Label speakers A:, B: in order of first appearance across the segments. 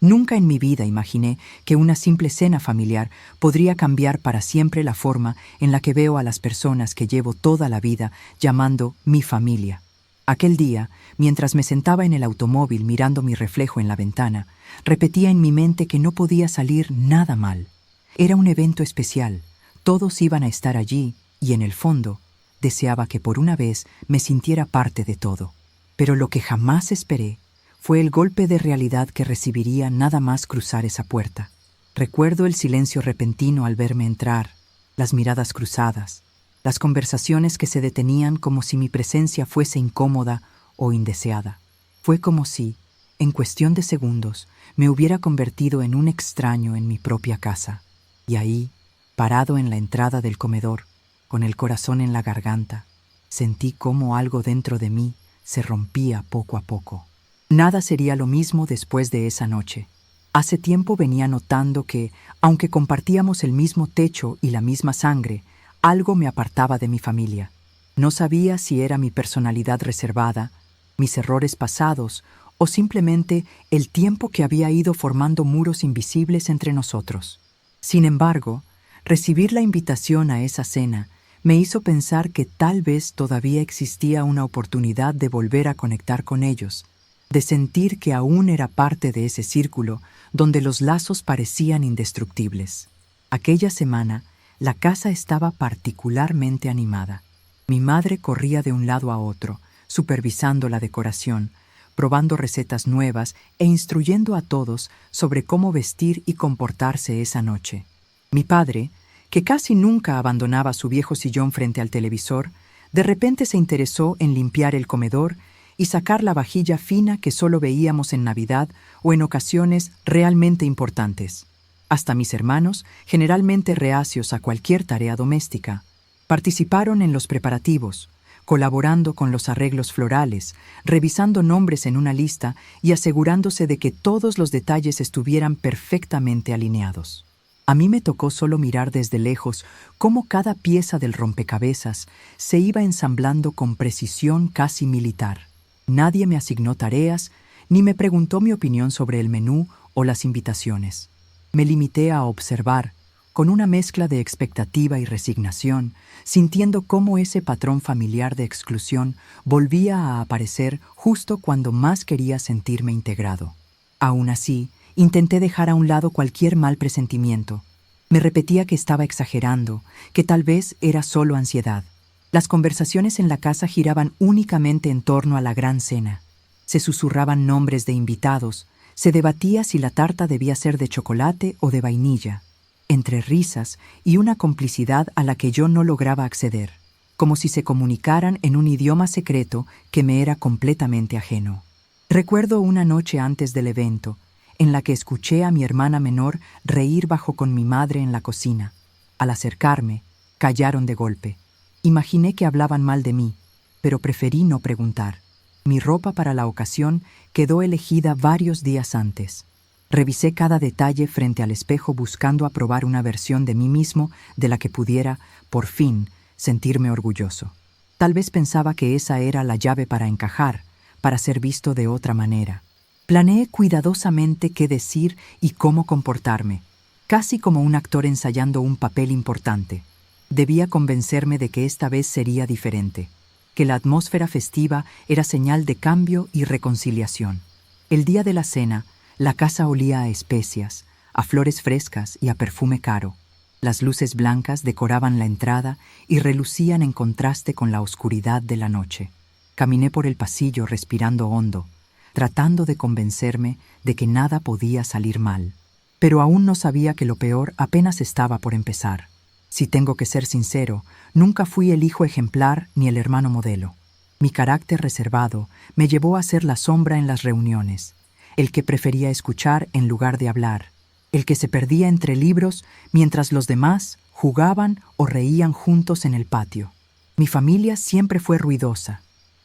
A: Nunca en mi vida imaginé que una simple cena familiar podría cambiar para siempre la forma en la que veo a las personas que llevo toda la vida llamando mi familia. Aquel día, mientras me sentaba en el automóvil mirando mi reflejo en la ventana, repetía en mi mente que no podía salir nada mal. Era un evento especial, todos iban a estar allí y, en el fondo, deseaba que por una vez me sintiera parte de todo. Pero lo que jamás esperé fue el golpe de realidad que recibiría nada más cruzar esa puerta. Recuerdo el silencio repentino al verme entrar, las miradas cruzadas, las conversaciones que se detenían como si mi presencia fuese incómoda o indeseada. Fue como si, en cuestión de segundos, me hubiera convertido en un extraño en mi propia casa. Y ahí, parado en la entrada del comedor, con el corazón en la garganta, sentí cómo algo dentro de mí se rompía poco a poco. Nada sería lo mismo después de esa noche. Hace tiempo venía notando que, aunque compartíamos el mismo techo y la misma sangre, algo me apartaba de mi familia. No sabía si era mi personalidad reservada, mis errores pasados o simplemente el tiempo que había ido formando muros invisibles entre nosotros. Sin embargo, recibir la invitación a esa cena me hizo pensar que tal vez todavía existía una oportunidad de volver a conectar con ellos, de sentir que aún era parte de ese círculo donde los lazos parecían indestructibles. Aquella semana, la casa estaba particularmente animada. Mi madre corría de un lado a otro, supervisando la decoración, probando recetas nuevas e instruyendo a todos sobre cómo vestir y comportarse esa noche. Mi padre, que casi nunca abandonaba su viejo sillón frente al televisor, de repente se interesó en limpiar el comedor y sacar la vajilla fina que solo veíamos en Navidad o en ocasiones realmente importantes. Hasta mis hermanos, generalmente reacios a cualquier tarea doméstica, participaron en los preparativos, colaborando con los arreglos florales, revisando nombres en una lista y asegurándose de que todos los detalles estuvieran perfectamente alineados. A mí me tocó solo mirar desde lejos cómo cada pieza del rompecabezas se iba ensamblando con precisión casi militar. Nadie me asignó tareas, ni me preguntó mi opinión sobre el menú o las invitaciones. Me limité a observar, con una mezcla de expectativa y resignación, sintiendo cómo ese patrón familiar de exclusión volvía a aparecer justo cuando más quería sentirme integrado. Aún así, intenté dejar a un lado cualquier mal presentimiento. Me repetía que estaba exagerando, que tal vez era solo ansiedad. Las conversaciones en la casa giraban únicamente en torno a la gran cena. Se susurraban nombres de invitados, se debatía si la tarta debía ser de chocolate o de vainilla, entre risas y una complicidad a la que yo no lograba acceder, como si se comunicaran en un idioma secreto que me era completamente ajeno. Recuerdo una noche antes del evento, en la que escuché a mi hermana menor reír bajo con mi madre en la cocina. Al acercarme, callaron de golpe. Imaginé que hablaban mal de mí, pero preferí no preguntar. Mi ropa para la ocasión quedó elegida varios días antes. Revisé cada detalle frente al espejo buscando aprobar una versión de mí mismo de la que pudiera, por fin, sentirme orgulloso. Tal vez pensaba que esa era la llave para encajar, para ser visto de otra manera. Planeé cuidadosamente qué decir y cómo comportarme, casi como un actor ensayando un papel importante. Debía convencerme de que esta vez sería diferente, que la atmósfera festiva era señal de cambio y reconciliación. El día de la cena, la casa olía a especias, a flores frescas y a perfume caro. Las luces blancas decoraban la entrada y relucían en contraste con la oscuridad de la noche. Caminé por el pasillo respirando hondo, tratando de convencerme de que nada podía salir mal. Pero aún no sabía que lo peor apenas estaba por empezar. Si tengo que ser sincero, nunca fui el hijo ejemplar ni el hermano modelo. Mi carácter reservado me llevó a ser la sombra en las reuniones, el que prefería escuchar en lugar de hablar, el que se perdía entre libros mientras los demás jugaban o reían juntos en el patio. Mi familia siempre fue ruidosa,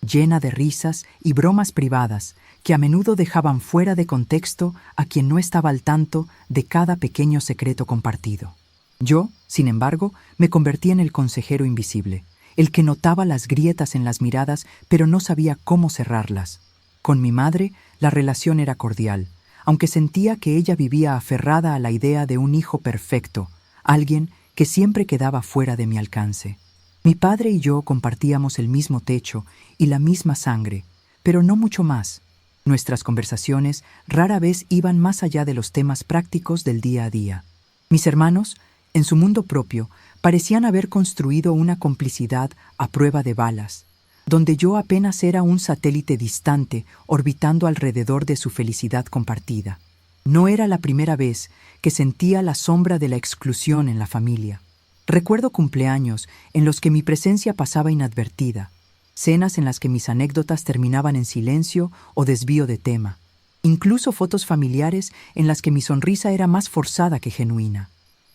A: llena de risas y bromas privadas que a menudo dejaban fuera de contexto a quien no estaba al tanto de cada pequeño secreto compartido. Yo, sin embargo, me convertí en el consejero invisible, el que notaba las grietas en las miradas pero no sabía cómo cerrarlas. Con mi madre, la relación era cordial, aunque sentía que ella vivía aferrada a la idea de un hijo perfecto, alguien que siempre quedaba fuera de mi alcance. Mi padre y yo compartíamos el mismo techo y la misma sangre, pero no mucho más. Nuestras conversaciones rara vez iban más allá de los temas prácticos del día a día. Mis hermanos, en su mundo propio, parecían haber construido una complicidad a prueba de balas, donde yo apenas era un satélite distante orbitando alrededor de su felicidad compartida. No era la primera vez que sentía la sombra de la exclusión en la familia. Recuerdo cumpleaños en los que mi presencia pasaba inadvertida, cenas en las que mis anécdotas terminaban en silencio o desvío de tema, incluso fotos familiares en las que mi sonrisa era más forzada que genuina.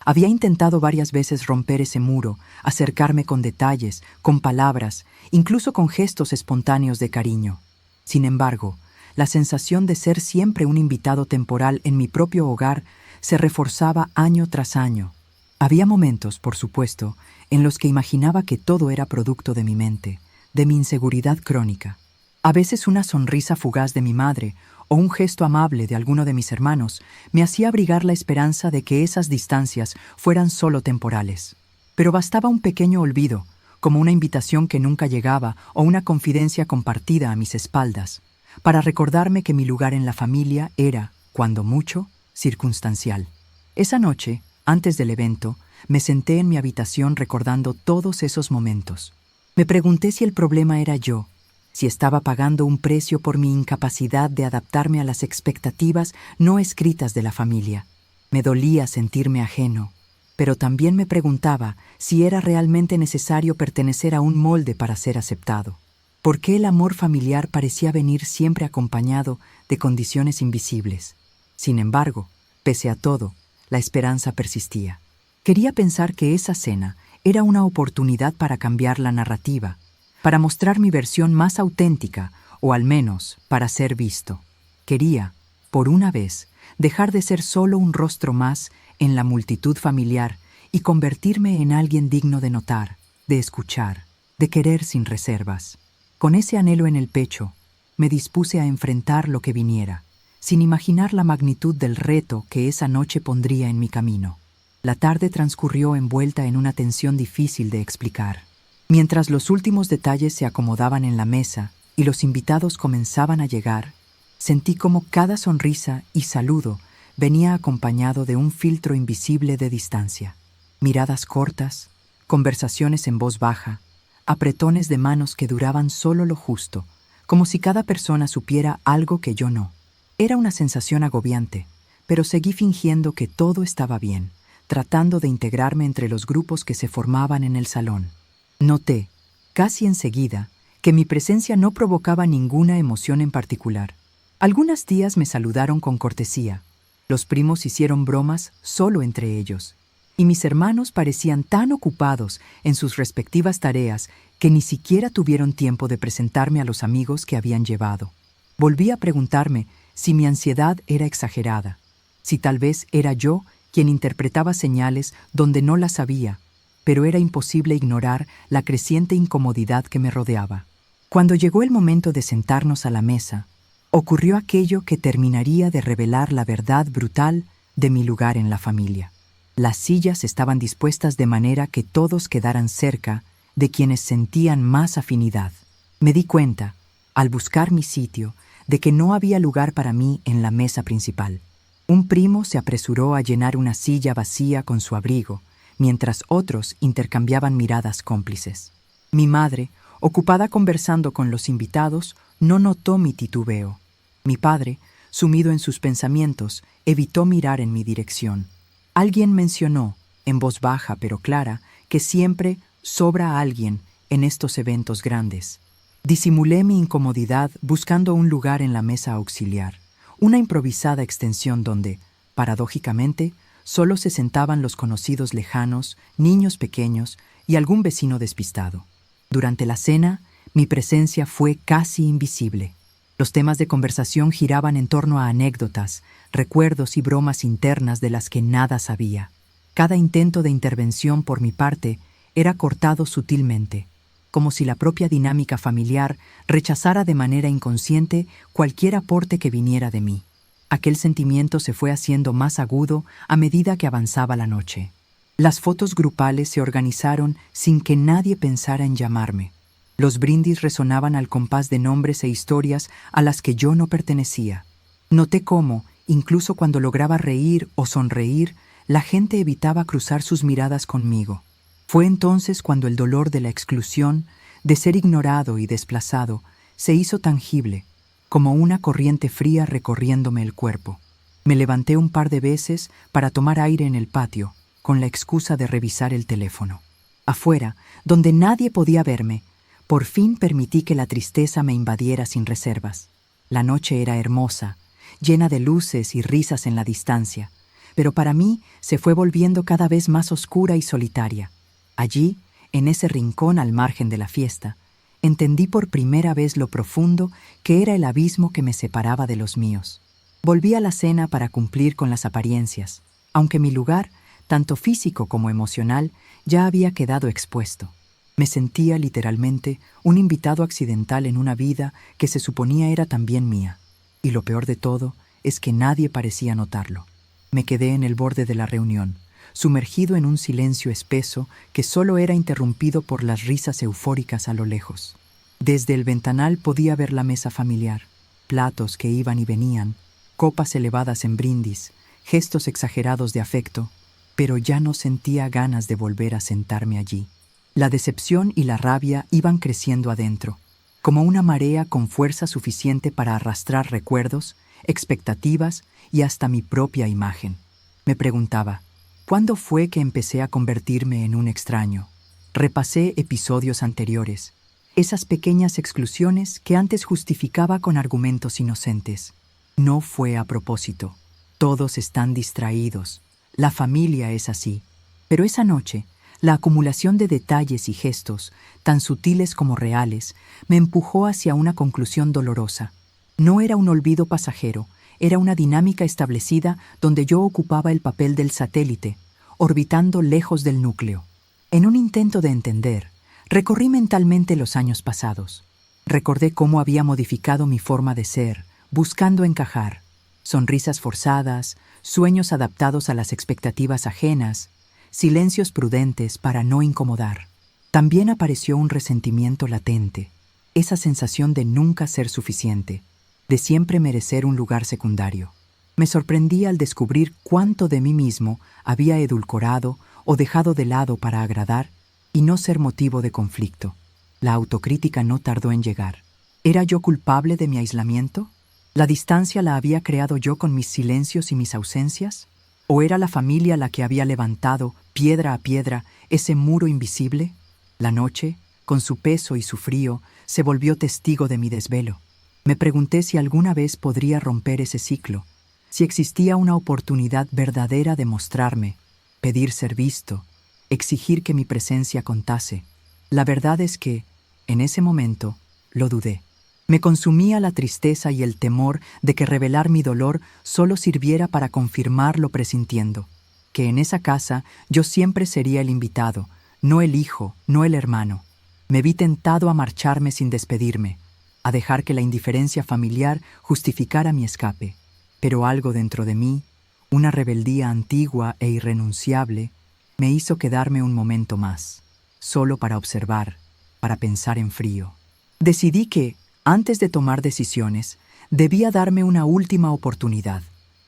A: Había intentado varias veces romper ese muro, acercarme con detalles, con palabras, incluso con gestos espontáneos de cariño. Sin embargo, la sensación de ser siempre un invitado temporal en mi propio hogar se reforzaba año tras año. Había momentos, por supuesto, en los que imaginaba que todo era producto de mi mente, de mi inseguridad crónica. A veces una sonrisa fugaz de mi madre o un gesto amable de alguno de mis hermanos me hacía abrigar la esperanza de que esas distancias fueran solo temporales. Pero bastaba un pequeño olvido, como una invitación que nunca llegaba o una confidencia compartida a mis espaldas, para recordarme que mi lugar en la familia era, cuando mucho, circunstancial. Esa noche, antes del evento, me senté en mi habitación recordando todos esos momentos. Me pregunté si el problema era yo, si estaba pagando un precio por mi incapacidad de adaptarme a las expectativas no escritas de la familia. Me dolía sentirme ajeno, pero también me preguntaba si era realmente necesario pertenecer a un molde para ser aceptado. ¿Por qué el amor familiar parecía venir siempre acompañado de condiciones invisibles? Sin embargo, pese a todo, la esperanza persistía. Quería pensar que esa cena era una oportunidad para cambiar la narrativa, para mostrar mi versión más auténtica, o al menos para ser visto. Quería, por una vez, dejar de ser solo un rostro más en la multitud familiar y convertirme en alguien digno de notar, de escuchar, de querer sin reservas. Con ese anhelo en el pecho, me dispuse a enfrentar lo que viniera, sin imaginar la magnitud del reto que esa noche pondría en mi camino. La tarde transcurrió envuelta en una tensión difícil de explicar. Mientras los últimos detalles se acomodaban en la mesa y los invitados comenzaban a llegar, sentí como cada sonrisa y saludo venía acompañado de un filtro invisible de distancia. Miradas cortas, conversaciones en voz baja, apretones de manos que duraban solo lo justo, como si cada persona supiera algo que yo no. Era una sensación agobiante, pero seguí fingiendo que todo estaba bien, tratando de integrarme entre los grupos que se formaban en el salón. Noté, casi enseguida, que mi presencia no provocaba ninguna emoción en particular. Algunas tías me saludaron con cortesía. Los primos hicieron bromas solo entre ellos. Y mis hermanos parecían tan ocupados en sus respectivas tareas que ni siquiera tuvieron tiempo de presentarme a los amigos que habían llevado. Volví a preguntarme si mi ansiedad era exagerada, si tal vez era yo quien interpretaba señales donde no las había, pero era imposible ignorar la creciente incomodidad que me rodeaba. Cuando llegó el momento de sentarnos a la mesa, ocurrió aquello que terminaría de revelar la verdad brutal de mi lugar en la familia. Las sillas estaban dispuestas de manera que todos quedaran cerca de quienes sentían más afinidad. Me di cuenta, al buscar mi sitio, de que no había lugar para mí en la mesa principal. Un primo se apresuró a llenar una silla vacía con su abrigo, mientras otros intercambiaban miradas cómplices. Mi madre, ocupada conversando con los invitados, no notó mi titubeo. Mi padre, sumido en sus pensamientos, evitó mirar en mi dirección. Alguien mencionó, en voz baja pero clara, que siempre sobra alguien en estos eventos grandes. Disimulé mi incomodidad buscando un lugar en la mesa auxiliar, una improvisada extensión donde, paradójicamente, solo se sentaban los conocidos lejanos, niños pequeños y algún vecino despistado. Durante la cena, mi presencia fue casi invisible. Los temas de conversación giraban en torno a anécdotas, recuerdos y bromas internas de las que nada sabía. Cada intento de intervención por mi parte era cortado sutilmente, como si la propia dinámica familiar rechazara de manera inconsciente cualquier aporte que viniera de mí. Aquel sentimiento se fue haciendo más agudo a medida que avanzaba la noche. Las fotos grupales se organizaron sin que nadie pensara en llamarme. Los brindis resonaban al compás de nombres e historias a las que yo no pertenecía. Noté cómo, incluso cuando lograba reír o sonreír, la gente evitaba cruzar sus miradas conmigo. Fue entonces cuando el dolor de la exclusión, de ser ignorado y desplazado, se hizo tangible, como una corriente fría recorriéndome el cuerpo. Me levanté un par de veces para tomar aire en el patio, con la excusa de revisar el teléfono. Afuera, donde nadie podía verme, por fin permití que la tristeza me invadiera sin reservas. La noche era hermosa, llena de luces y risas en la distancia, pero para mí se fue volviendo cada vez más oscura y solitaria. Allí, en ese rincón al margen de la fiesta, entendí por primera vez lo profundo que era el abismo que me separaba de los míos. Volví a la cena para cumplir con las apariencias, aunque mi lugar, tanto físico como emocional, ya había quedado expuesto. Me sentía literalmente un invitado accidental en una vida que se suponía era también mía. Y lo peor de todo es que nadie parecía notarlo. Me quedé en el borde de la reunión, sumergido en un silencio espeso que solo era interrumpido por las risas eufóricas a lo lejos. Desde el ventanal podía ver la mesa familiar, platos que iban y venían, copas elevadas en brindis, gestos exagerados de afecto, pero ya no sentía ganas de volver a sentarme allí. La decepción y la rabia iban creciendo adentro, como una marea con fuerza suficiente para arrastrar recuerdos, expectativas y hasta mi propia imagen. Me preguntaba, ¿cuándo fue que empecé a convertirme en un extraño? Repasé episodios anteriores, esas pequeñas exclusiones que antes justificaba con argumentos inocentes. No fue a propósito. Todos están distraídos. La familia es así. Pero esa noche, la acumulación de detalles y gestos, tan sutiles como reales, me empujó hacia una conclusión dolorosa. No era un olvido pasajero, era una dinámica establecida donde yo ocupaba el papel del satélite, orbitando lejos del núcleo. En un intento de entender, recorrí mentalmente los años pasados. Recordé cómo había modificado mi forma de ser, buscando encajar. Sonrisas forzadas, sueños adaptados a las expectativas ajenas, silencios prudentes para no incomodar. También apareció un resentimiento latente, esa sensación de nunca ser suficiente, de siempre merecer un lugar secundario. Me sorprendí al descubrir cuánto de mí mismo había edulcorado o dejado de lado para agradar y no ser motivo de conflicto. La autocrítica no tardó en llegar. ¿Era yo culpable de mi aislamiento? ¿La distancia la había creado yo con mis silencios y mis ausencias? ¿O era la familia la que había levantado, piedra a piedra, ese muro invisible? La noche, con su peso y su frío, se volvió testigo de mi desvelo. Me pregunté si alguna vez podría romper ese ciclo, si existía una oportunidad verdadera de mostrarme, pedir ser visto, exigir que mi presencia contase. La verdad es que, en ese momento, lo dudé. Me consumía la tristeza y el temor de que revelar mi dolor solo sirviera para confirmar lo presintiendo, que en esa casa yo siempre sería el invitado, no el hijo, no el hermano. Me vi tentado a marcharme sin despedirme, a dejar que la indiferencia familiar justificara mi escape. Pero algo dentro de mí, una rebeldía antigua e irrenunciable, me hizo quedarme un momento más, solo para observar, para pensar en frío. Decidí que, antes de tomar decisiones, debía darme una última oportunidad,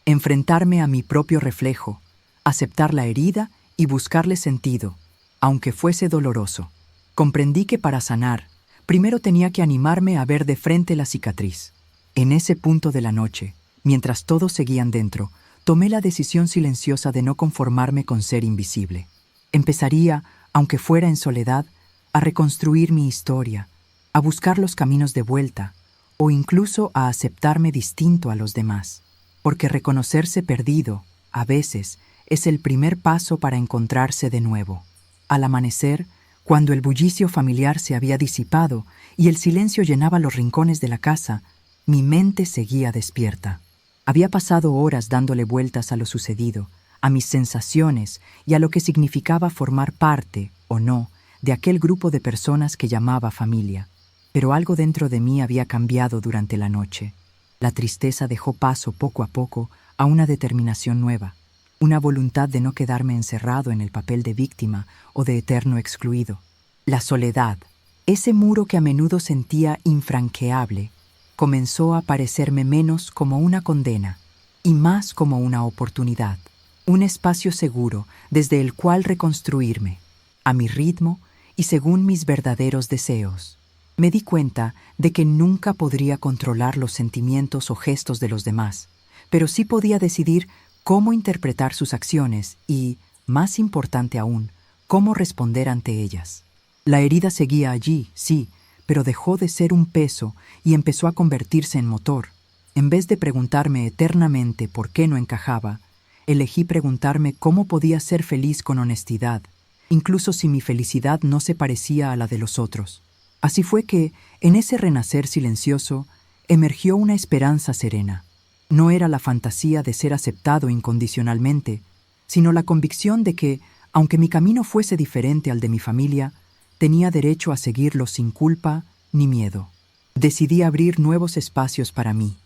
A: enfrentarme a mi propio reflejo, aceptar la herida y buscarle sentido, aunque fuese doloroso. Comprendí que para sanar, primero tenía que animarme a ver de frente la cicatriz. En ese punto de la noche, mientras todos seguían dentro, tomé la decisión silenciosa de no conformarme con ser invisible. Empezaría, aunque fuera en soledad, a reconstruir mi historia, a buscar los caminos de vuelta, o incluso a aceptarme distinto a los demás. Porque reconocerse perdido, a veces, es el primer paso para encontrarse de nuevo. Al amanecer, cuando el bullicio familiar se había disipado y el silencio llenaba los rincones de la casa, mi mente seguía despierta. Había pasado horas dándole vueltas a lo sucedido, a mis sensaciones y a lo que significaba formar parte, o no, de aquel grupo de personas que llamaba familia. Pero algo dentro de mí había cambiado durante la noche. La tristeza dejó paso poco a poco a una determinación nueva, una voluntad de no quedarme encerrado en el papel de víctima o de eterno excluido. La soledad, ese muro que a menudo sentía infranqueable, comenzó a parecerme menos como una condena y más como una oportunidad, un espacio seguro desde el cual reconstruirme, a mi ritmo y según mis verdaderos deseos. Me di cuenta de que nunca podría controlar los sentimientos o gestos de los demás, pero sí podía decidir cómo interpretar sus acciones y, más importante aún, cómo responder ante ellas. La herida seguía allí, sí, pero dejó de ser un peso y empezó a convertirse en motor. En vez de preguntarme eternamente por qué no encajaba, elegí preguntarme cómo podía ser feliz con honestidad, incluso si mi felicidad no se parecía a la de los otros. Así fue que, en ese renacer silencioso, emergió una esperanza serena. No era la fantasía de ser aceptado incondicionalmente, sino la convicción de que, aunque mi camino fuese diferente al de mi familia, tenía derecho a seguirlo sin culpa ni miedo. Decidí abrir nuevos espacios para mí,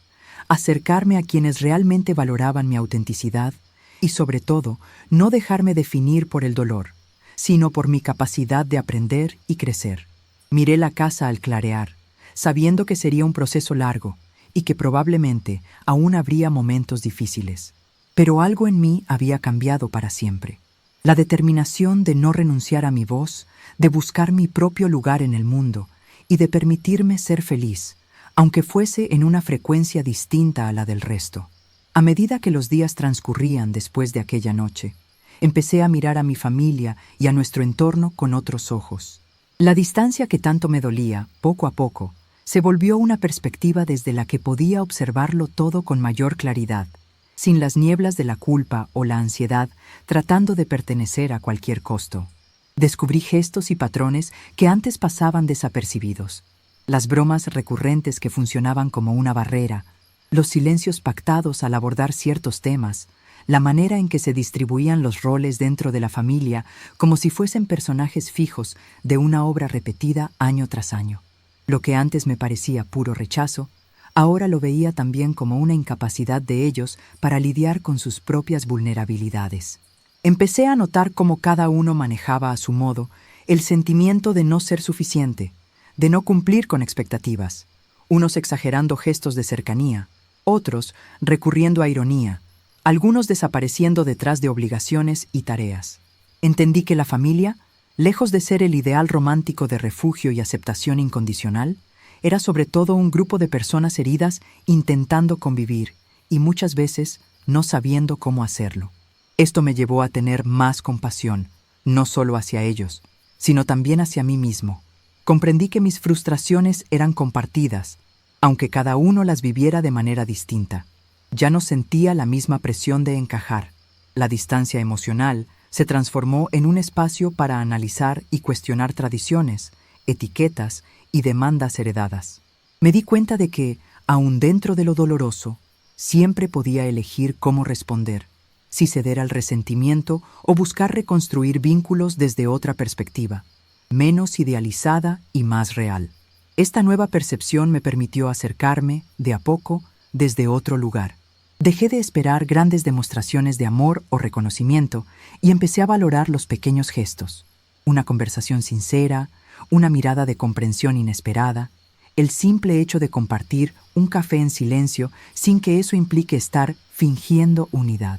A: acercarme a quienes realmente valoraban mi autenticidad y, sobre todo, no dejarme definir por el dolor, sino por mi capacidad de aprender y crecer. Miré la casa al clarear, sabiendo que sería un proceso largo y que probablemente aún habría momentos difíciles. Pero algo en mí había cambiado para siempre. La determinación de no renunciar a mi voz, de buscar mi propio lugar en el mundo y de permitirme ser feliz, aunque fuese en una frecuencia distinta a la del resto. A medida que los días transcurrían después de aquella noche, empecé a mirar a mi familia y a nuestro entorno con otros ojos. La distancia que tanto me dolía, poco a poco, se volvió una perspectiva desde la que podía observarlo todo con mayor claridad, sin las nieblas de la culpa o la ansiedad, tratando de pertenecer a cualquier costo. Descubrí gestos y patrones que antes pasaban desapercibidos, las bromas recurrentes que funcionaban como una barrera, los silencios pactados al abordar ciertos temas, la manera en que se distribuían los roles dentro de la familia como si fuesen personajes fijos de una obra repetida año tras año. Lo que antes me parecía puro rechazo, ahora lo veía también como una incapacidad de ellos para lidiar con sus propias vulnerabilidades. Empecé a notar cómo cada uno manejaba a su modo el sentimiento de no ser suficiente, de no cumplir con expectativas, unos exagerando gestos de cercanía, otros recurriendo a ironía, algunos desapareciendo detrás de obligaciones y tareas. Entendí que la familia, lejos de ser el ideal romántico de refugio y aceptación incondicional, era sobre todo un grupo de personas heridas intentando convivir y muchas veces no sabiendo cómo hacerlo. Esto me llevó a tener más compasión, no solo hacia ellos, sino también hacia mí mismo. Comprendí que mis frustraciones eran compartidas, aunque cada uno las viviera de manera distinta. Ya no sentía la misma presión de encajar. La distancia emocional se transformó en un espacio para analizar y cuestionar tradiciones, etiquetas y demandas heredadas. Me di cuenta de que, aun dentro de lo doloroso, siempre podía elegir cómo responder, si ceder al resentimiento o buscar reconstruir vínculos desde otra perspectiva, menos idealizada y más real. Esta nueva percepción me permitió acercarme, de a poco, desde otro lugar. Dejé de esperar grandes demostraciones de amor o reconocimiento y empecé a valorar los pequeños gestos. Una conversación sincera, una mirada de comprensión inesperada, el simple hecho de compartir un café en silencio sin que eso implique estar fingiendo unidad.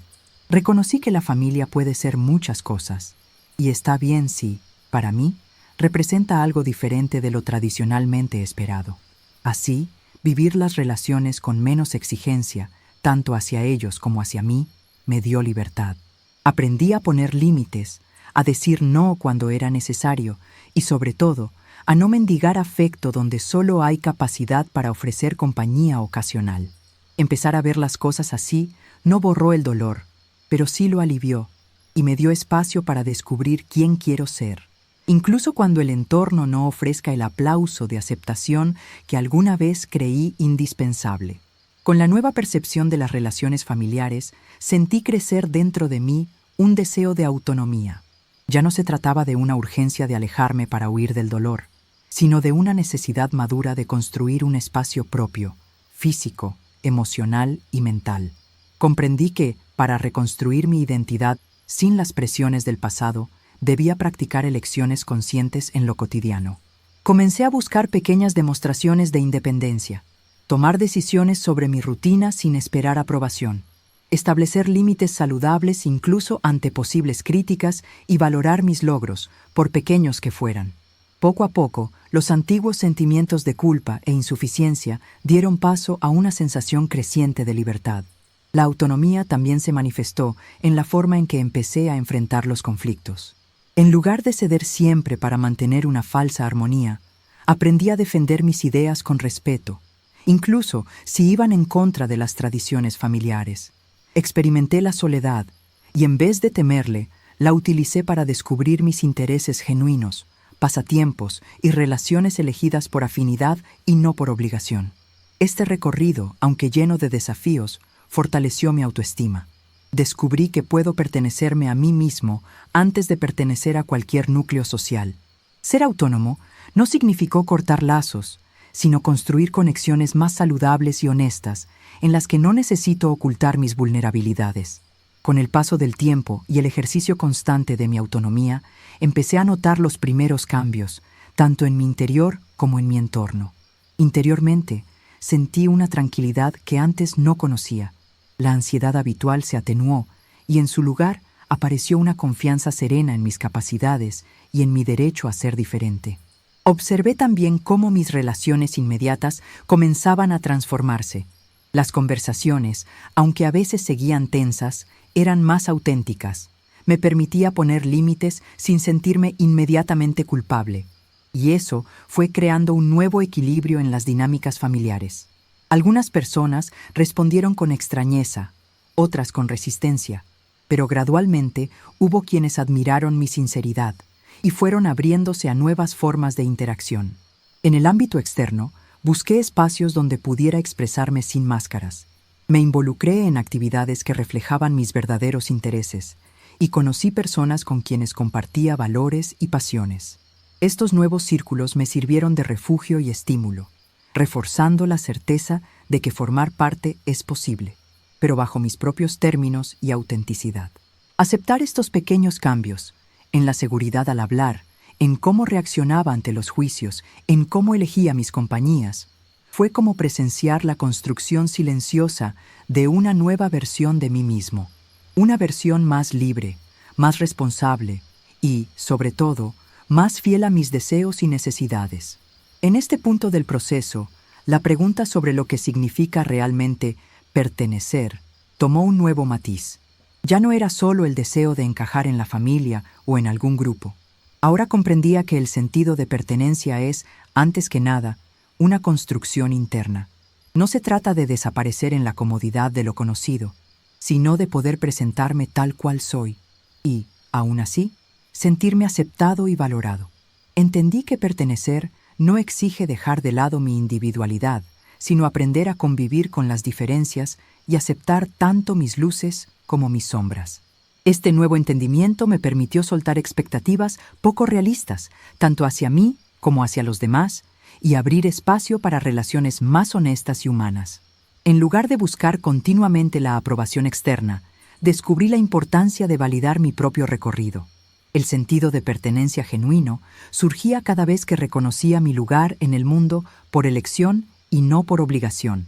A: Reconocí que la familia puede ser muchas cosas, y está bien si, para mí, representa algo diferente de lo tradicionalmente esperado. Así, vivir las relaciones con menos exigencia, tanto hacia ellos como hacia mí, me dio libertad. Aprendí a poner límites, a decir no cuando era necesario y, sobre todo, a no mendigar afecto donde solo hay capacidad para ofrecer compañía ocasional. Empezar a ver las cosas así no borró el dolor, pero sí lo alivió y me dio espacio para descubrir quién quiero ser, incluso cuando el entorno no ofrezca el aplauso de aceptación que alguna vez creí indispensable. Con la nueva percepción de las relaciones familiares, sentí crecer dentro de mí un deseo de autonomía. Ya no se trataba de una urgencia de alejarme para huir del dolor, sino de una necesidad madura de construir un espacio propio, físico emocional y mental. Comprendí que, para reconstruir mi identidad sin las presiones del pasado, debía practicar elecciones conscientes en lo cotidiano. Comencé a buscar pequeñas demostraciones de independencia, tomar decisiones sobre mi rutina sin esperar aprobación, establecer límites saludables incluso ante posibles críticas y valorar mis logros, por pequeños que fueran. Poco a poco, los antiguos sentimientos de culpa e insuficiencia dieron paso a una sensación creciente de libertad. La autonomía también se manifestó en la forma en que empecé a enfrentar los conflictos. En lugar de ceder siempre para mantener una falsa armonía, aprendí a defender mis ideas con respeto, incluso si iban en contra de las tradiciones familiares. Experimenté la soledad y en vez de temerle, la utilicé para descubrir mis intereses genuinos, pasatiempos y relaciones elegidas por afinidad y no por obligación. Este recorrido, aunque lleno de desafíos, fortaleció mi autoestima. Descubrí que puedo pertenecerme a mí mismo antes de pertenecer a cualquier núcleo social. Ser autónomo no significó cortar lazos, sino construir conexiones más saludables y honestas, en las que no necesito ocultar mis vulnerabilidades. Con el paso del tiempo y el ejercicio constante de mi autonomía, empecé a notar los primeros cambios, tanto en mi interior como en mi entorno. Interiormente, sentí una tranquilidad que antes no conocía. La ansiedad habitual se atenuó y en su lugar apareció una confianza serena en mis capacidades y en mi derecho a ser diferente. Observé también cómo mis relaciones inmediatas comenzaban a transformarse. Las conversaciones, aunque a veces seguían tensas, eran más auténticas. Me permitía poner límites sin sentirme inmediatamente culpable. Y eso fue creando un nuevo equilibrio en las dinámicas familiares. Algunas personas respondieron con extrañeza, otras con resistencia, pero gradualmente hubo quienes admiraron mi sinceridad y fueron abriéndose a nuevas formas de interacción. En el ámbito externo, busqué espacios donde pudiera expresarme sin máscaras. Me involucré en actividades que reflejaban mis verdaderos intereses y conocí personas con quienes compartía valores y pasiones. Estos nuevos círculos me sirvieron de refugio y estímulo, reforzando la certeza de que formar parte es posible, pero bajo mis propios términos y autenticidad. Aceptar estos pequeños cambios, en la seguridad al hablar, en cómo reaccionaba ante los juicios, en cómo elegía mis compañías, fue como presenciar la construcción silenciosa de una nueva versión de mí mismo, una versión más libre, más responsable y, sobre todo, más fiel a mis deseos y necesidades. En este punto del proceso, la pregunta sobre lo que significa realmente pertenecer tomó un nuevo matiz. Ya no era solo el deseo de encajar en la familia o en algún grupo. Ahora comprendía que el sentido de pertenencia es, antes que nada, una construcción interna. No se trata de desaparecer en la comodidad de lo conocido, sino de poder presentarme tal cual soy y, aún así, sentirme aceptado y valorado. Entendí que pertenecer no exige dejar de lado mi individualidad, sino aprender a convivir con las diferencias y aceptar tanto mis luces como mis sombras. Este nuevo entendimiento me permitió soltar expectativas poco realistas, tanto hacia mí como hacia los demás, y abrir espacio para relaciones más honestas y humanas. En lugar de buscar continuamente la aprobación externa, descubrí la importancia de validar mi propio recorrido. El sentido de pertenencia genuino surgía cada vez que reconocía mi lugar en el mundo por elección y no por obligación,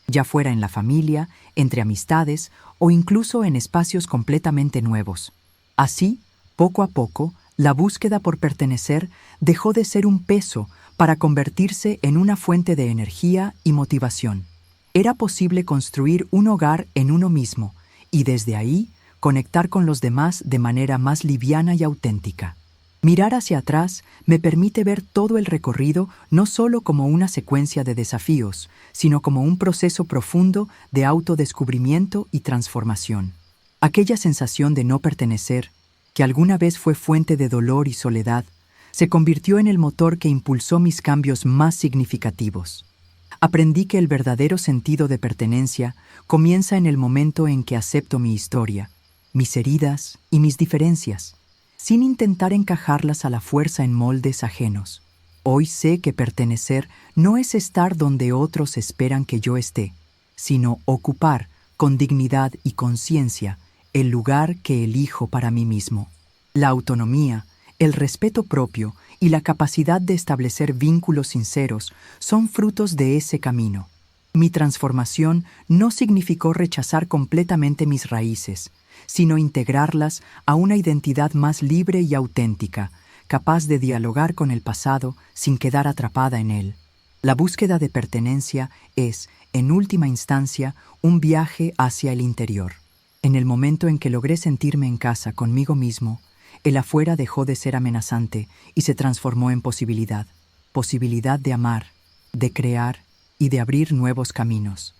A: ya fuera en la familia, entre amistades o incluso en espacios completamente nuevos. Así, poco a poco, la búsqueda por pertenecer dejó de ser un peso para convertirse en una fuente de energía y motivación. Era posible construir un hogar en uno mismo y desde ahí conectar con los demás de manera más liviana y auténtica. Mirar hacia atrás me permite ver todo el recorrido no solo como una secuencia de desafíos, sino como un proceso profundo de autodescubrimiento y transformación. Aquella sensación de no pertenecer, que alguna vez fue fuente de dolor y soledad, se convirtió en el motor que impulsó mis cambios más significativos. Aprendí que el verdadero sentido de pertenencia comienza en el momento en que acepto mi historia, mis heridas y mis diferencias, sin intentar encajarlas a la fuerza en moldes ajenos. Hoy sé que pertenecer no es estar donde otros esperan que yo esté, sino ocupar, con dignidad y conciencia, el lugar que elijo para mí mismo. La autonomía, el respeto propio y la capacidad de establecer vínculos sinceros son frutos de ese camino. Mi transformación no significó rechazar completamente mis raíces, sino integrarlas a una identidad más libre y auténtica, capaz de dialogar con el pasado sin quedar atrapada en él. La búsqueda de pertenencia es, en última instancia, un viaje hacia el interior. En el momento en que logré sentirme en casa conmigo mismo, el afuera dejó de ser amenazante y se transformó en posibilidad. Posibilidad de amar, de crear y de abrir nuevos caminos.